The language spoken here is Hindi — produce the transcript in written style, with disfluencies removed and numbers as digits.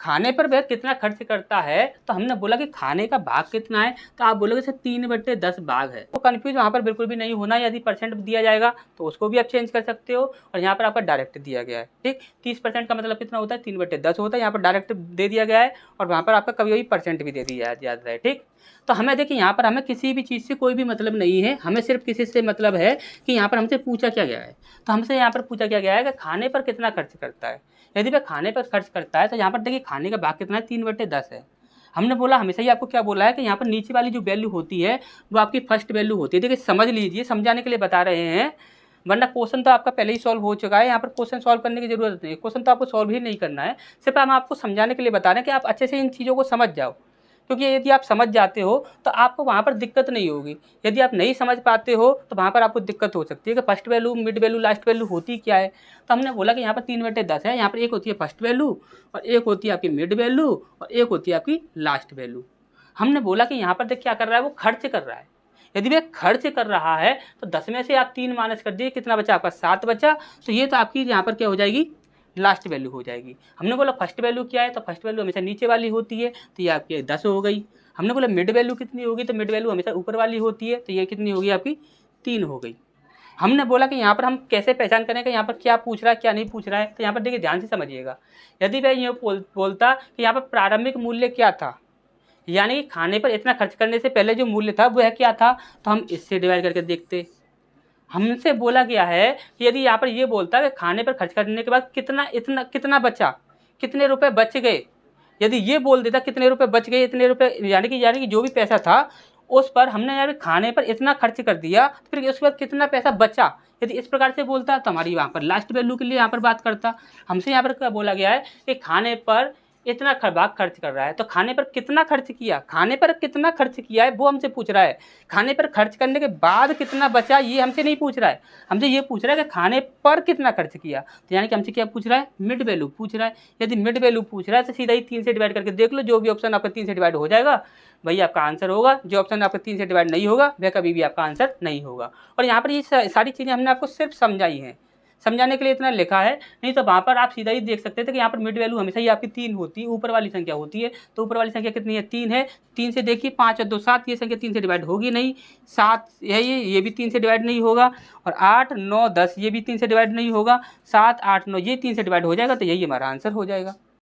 खाने पर वह कितना खर्च करता है, तो हमने बोला कि खाने का भाग कितना है, तो आप बोलोगे सर 3/10 भाग है। तो कन्फ्यूज वहाँ पर बिल्कुल भी नहीं होना। यदि परसेंट दिया जाएगा तो उसको भी आप चेंज कर सकते हो, और यहाँ पर आपका डायरेक्ट दिया गया है। ठीक, 30% का मतलब कितना होता है, 3/10 होता है। यहाँ पर डायरेक्ट दे दिया गया है, और वहाँ पर आपका कभी कभी परसेंट भी दे दिया जाता है। ठीक, तो हमें देखिए यहाँ पर हमें किसी भी चीज़ से कोई भी मतलब नहीं है, हमें सिर्फ किसी से मतलब है कि यहाँ पर हमसे पूछा क्या गया है। तो हमसे यहाँ पर पूछा क्या गया है कि खाने पर कितना खर्च करता है। यदि वह खाने पर खर्च करता है तो यहाँ पर देखिए खाने का भाग कितना है, 3/10 है। हमने बोला हमेशा ही आपको क्या बोला है कि यहाँ पर नीचे वाली जो वैल्यू होती है वो आपकी फर्स्ट वैल्यू होती है। देखिए समझ लीजिए, समझाने के लिए बता रहे हैं, वरना क्वेश्चन तो आपका पहले ही सॉल्व हो चुका है। यहाँ पर क्वेश्चन सॉल्व करने की जरूरत नहीं है, क्वेश्चन तो आपको सॉल्व ही नहीं करना है, सिर्फ हम आपको समझाने के लिए बता रहे हैं कि आप अच्छे से इन चीज़ों को समझ जाओ। क्योंकि यदि आप समझ जाते हो तो आपको वहाँ पर दिक्कत नहीं होगी। यदि आप नहीं समझ पाते हो तो वहाँ पर आपको दिक्कत हो सकती है कि first value, mid value, last value होती क्या है। तो हमने बोला कि यहाँ पर 3/10 है। यहाँ पर एक होती है फर्स्ट वैल्यू, और एक होती है आपकी मिड वैल्यू, और एक होती है आपकी लास्ट वैल्यू। हमने बोला कि यहाँ पर देख क्या कर रहा है, वो खर्च कर रहा है। यदि वह खर्च कर रहा है तो 10 में से आप 3 माइनस कर दिए, कितना बचा आपका, 7 बचा। तो ये तो आपकी यहाँ पर क्या हो जाएगी, लास्ट वैल्यू हो जाएगी। हमने बोला फर्स्ट वैल्यू क्या है, तो फर्स्ट वैल्यू हमेशा नीचे वाली होती है, तो ये आपकी 10 हो गई। हमने बोला मिड वैल्यू कितनी होगी, तो मिड वैल्यू हमेशा ऊपर वाली होती है, तो ये कितनी होगी आपकी, 3 हो गई। हमने बोला कि यहाँ पर हम कैसे पहचान करें कि यहाँ पर क्या पूछ रहा है क्या नहीं पूछ रहा है। तो यहाँ पर देखिए ध्यान से समझिएगा, यदि वह ये बोलता कि यहाँ पर प्रारंभिक मूल्य क्या था, यानी कि खाने पर इतना खर्च करने से पहले जो मूल्य था वह क्या था, तो हम इससे डिवाइड करके देखते। हमसे बोला गया है कि यदि यहाँ पर ये बोलता कि खाने पर खर्च करने के बाद कितना बचा, कितने रुपए बच गए, यदि ये बोल देता कितने रुपए बच गए, इतने रुपए, यानी कि जो भी पैसा था उस पर हमने यार खाने पर इतना खर्च कर दिया, तो फिर उसके बाद कितना पैसा बचा, यदि इस प्रकार से बोलता तो हमारी वहाँ पर लास्ट वैल्यू के लिए यहाँ पर बात करता। हमसे यहाँ पर क्या बोला गया है कि खाने पर इतना भाग खर्च कर रहा है, तो खाने पर कितना खर्च किया, खाने पर कितना खर्च किया है वो हमसे पूछ रहा है। खाने पर खर्च करने के बाद कितना बचा ये हमसे नहीं पूछ रहा है, हमसे ये पूछ रहा है कि खाने पर कितना खर्च किया। तो यानी कि हमसे क्या पूछ रहा है, मिड वैल्यू पूछ रहा है। यदि मिड वैल्यू पूछ रहा है तो सीधा ही 3 से डिवाइड करके देख लो, जो भी ऑप्शन आपका 3 से डिवाइड हो जाएगा वही आपका आंसर होगा। जो ऑप्शन आपका 3 से डिवाइड नहीं होगा वह कभी भी आपका आंसर नहीं होगा। और यहाँ पर ये सारी चीज़ें हमने आपको सिर्फ समझाई हैं, समझाने के लिए इतना लिखा है, नहीं तो वहाँ पर आप सीधा ही देख सकते थे कि यहाँ पर मिड वैल्यू हमेशा ही आपकी 3 होती है, ऊपर वाली संख्या होती है। तो ऊपर वाली संख्या कितनी है, 3 है। 3 से देखिए 5 और 2 7, ये संख्या 3 से डिवाइड होगी नहीं। 7 है, ये भी 3 से डिवाइड नहीं होगा। और 8 9 10 ये भी 3 से डिवाइड नहीं होगा। 7 8 9 ये 3 से डिवाइड हो जाएगा, तो यही हमारा आंसर हो जाएगा।